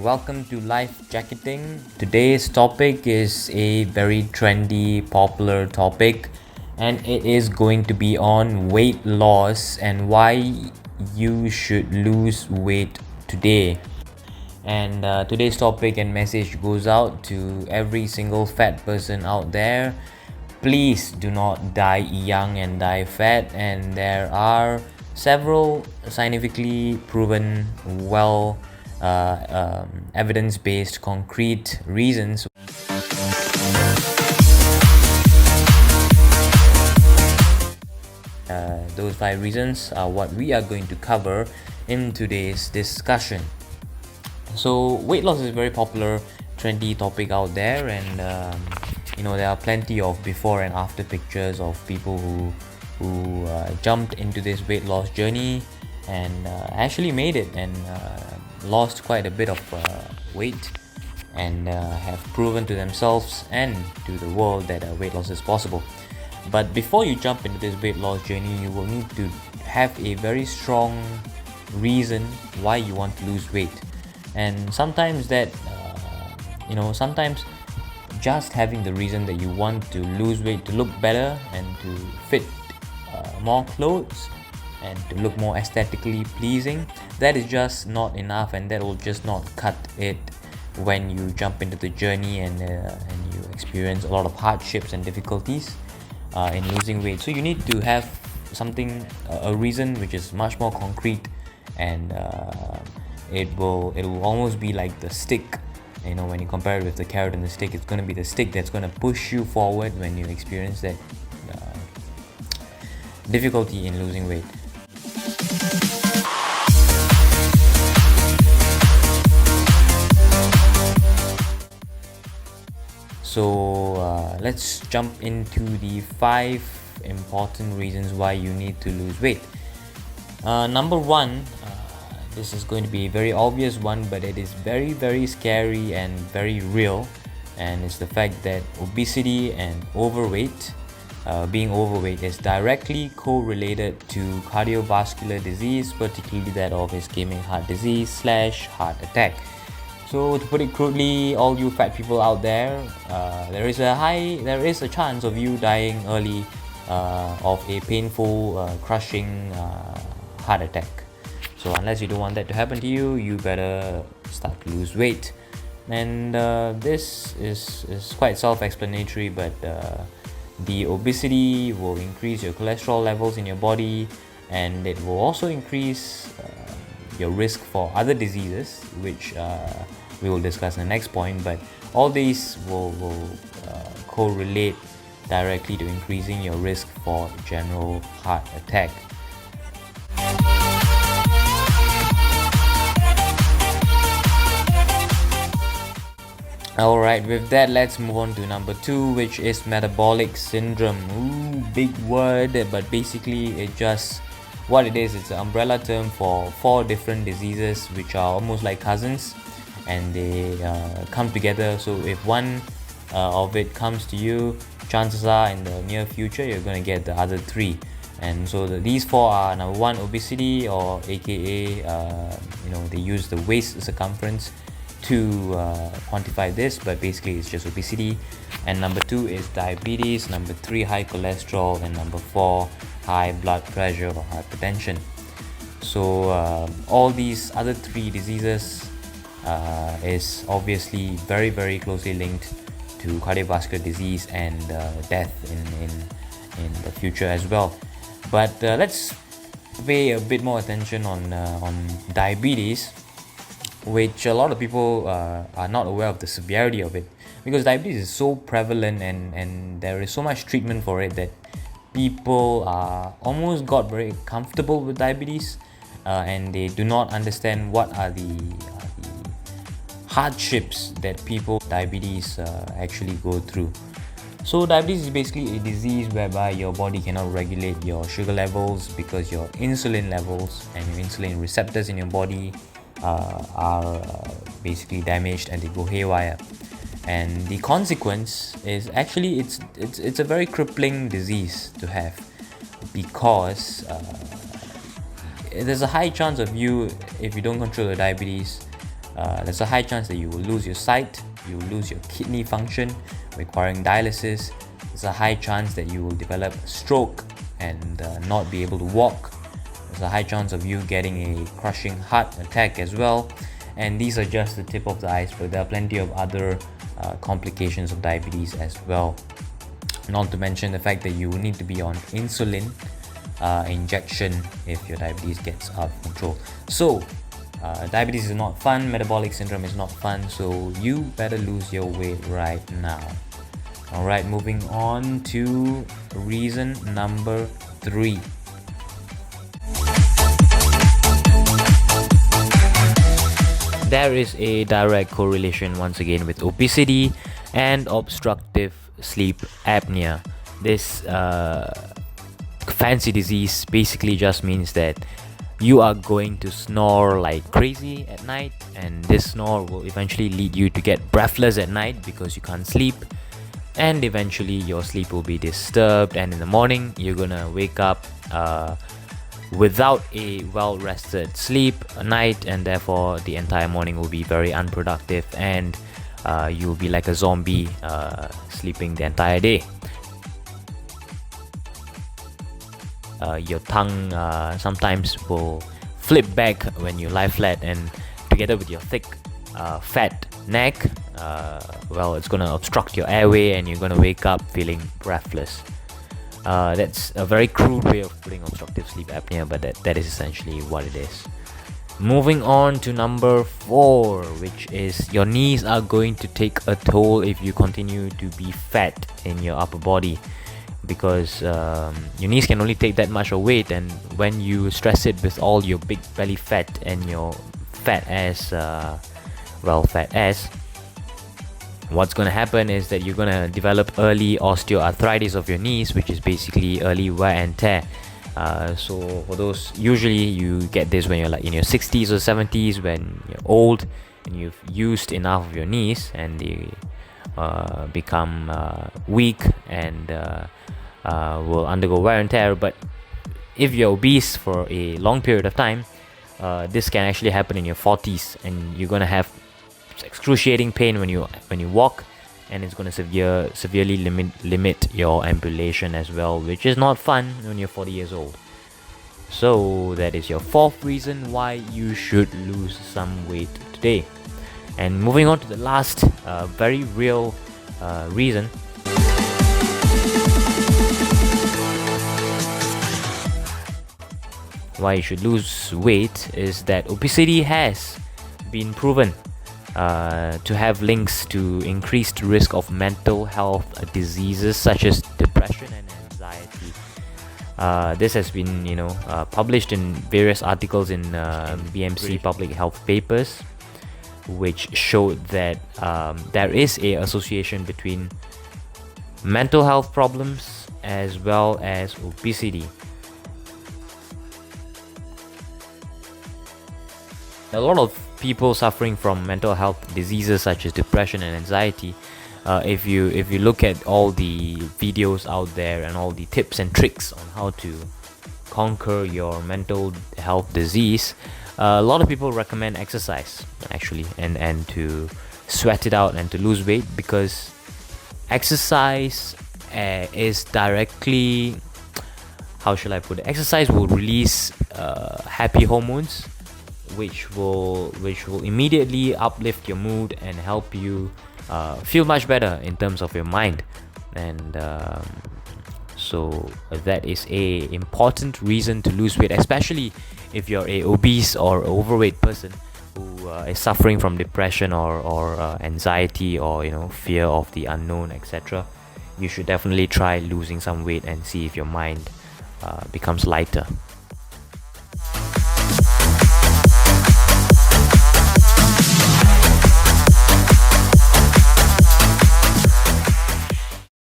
welcome to Life Jacketing. Today's topic is a very trendy, popular topic, and it is going to be on weight loss and why you should lose weight today. And today's topic and message goes out to every single fat person out there. Please do not die young and die fat, and there are several scientifically proven, evidence-based, concrete reasons. Those 5 reasons are what we are going to cover in today's discussion. So weight loss is a very popular, trendy topic out there, and there are plenty of before and after pictures of people who jumped into this weight loss journey and actually made it and lost quite a bit of weight and have proven to themselves and to the world that weight loss is possible. But before you jump into this weight loss journey, you will need to have a very strong reason why you want to lose weight. And sometimes sometimes just having the reason that you want to lose weight to look better and to fit more clothes and to look more aesthetically pleasing, that is just not enough, and that will just not cut it when you jump into the journey and you experience a lot of hardships and difficulties in losing weight. So you need to have something, a reason which is much more concrete, and it will almost be like the stick. When you compare it with the carrot and the stick, it's going to be the stick that's going to push you forward when you experience that difficulty in losing weight. So let's jump into the 5 important reasons why you need to lose weight. Number 1, this is going to be a very obvious one, but it is very, very scary and very real, and it's the fact that obesity and being overweight is directly correlated to cardiovascular disease, particularly that of ischemic heart disease / heart attack. So to put it crudely, all you fat people out there, there is a chance of you dying early of a painful, crushing heart attack. So unless you don't want that to happen to you, you better start to lose weight. And this is quite self-explanatory, but the obesity will increase your cholesterol levels in your body, and it will also increase your risk for other diseases, which we will discuss in the next point. But all these will correlate directly to increasing your risk for general heart attack. Alright, with that, let's move on to number 2, which is metabolic syndrome. Ooh, big word, but basically what it is, it's an umbrella term for 4 different diseases which are almost like cousins, and they come together. So if one of it comes to you, chances are in the near future you're going to get the other 3. And so these 4 are: number 1, obesity, or aka they use the waist circumference to quantify this, but basically it's just obesity. And number 2 is diabetes, number 3 high cholesterol, and number 4 high blood pressure or hypertension. So all these other 3 diseases is obviously very, very closely linked to cardiovascular disease and death in the future as well. But let's pay a bit more attention on diabetes, which a lot of people are not aware of the severity of it, because diabetes is so prevalent and there is so much treatment for it that people almost got very comfortable with diabetes, and they do not understand what are the hardships that people with diabetes actually go through. So diabetes is basically a disease whereby your body cannot regulate your sugar levels because your insulin levels and your insulin receptors in your body are basically damaged, and they go haywire. And the consequence is actually it's a very crippling disease to have, because there's a high chance of you, if you don't control your diabetes, there's a high chance that you will lose your sight, you will lose your kidney function requiring dialysis. There's a high chance that you will develop stroke and not be able to walk. There's a high chance of you getting a crushing heart attack as well. And these are just the tip of the iceberg. There are plenty of other complications of diabetes as well. Not to mention the fact that you will need to be on insulin injection if your diabetes gets out of control. So diabetes is not fun, metabolic syndrome is not fun, so you better lose your weight right now. Alright, moving on to reason number 3. There is a direct correlation once again with obesity and obstructive sleep apnea. This fancy disease basically just means that you are going to snore like crazy at night, and this snore will eventually lead you to get breathless at night because you can't sleep, and eventually your sleep will be disturbed, and in the morning you're gonna wake up without a well-rested sleep night, and therefore the entire morning will be very unproductive, and you'll be like a zombie sleeping the entire day. Your tongue sometimes will flip back when you lie flat, and together with your thick fat neck, it's gonna obstruct your airway and you're gonna wake up feeling breathless. That's a very crude way of putting obstructive sleep apnea, but that is essentially what it is. Moving on to number 4, which is your knees are going to take a toll if you continue to be fat in your upper body, because your knees can only take that much of weight, and when you stress it with all your big belly fat and your fat ass, what's going to happen is that you're going to develop early osteoarthritis of your knees, which is basically early wear and tear. So for those, usually you get this when you're like in your 60s or 70s, when you're old and you've used enough of your knees and they become weak and will undergo wear and tear. But if you're obese for a long period of time, this can actually happen in your 40s, and you're going to have excruciating pain when you walk, and it's going to severely limit your ambulation as well, which is not fun when you're 40 years old. So that is your 4th reason why you should lose some weight today. And moving on to the last very real reason. Why you should lose weight is that obesity has been proven to have links to increased risk of mental health diseases such as depression and anxiety. This has been, published in various articles in BMC public health papers, which showed that there is a association between mental health problems as well as obesity. A lot of people suffering from mental health diseases such as depression and anxiety, if you look at all the videos out there and all the tips and tricks on how to conquer your mental health disease, a lot of people recommend exercise actually, and to sweat it out and to lose weight, because exercise is directly, how shall I put it, exercise will release happy hormones, which will immediately uplift your mood and help you feel much better in terms of your mind. And so that is a important reason to lose weight, especially if you're a obese or overweight person who is suffering from depression or anxiety or fear of the unknown, etc. You should definitely try losing some weight and see if your mind becomes lighter.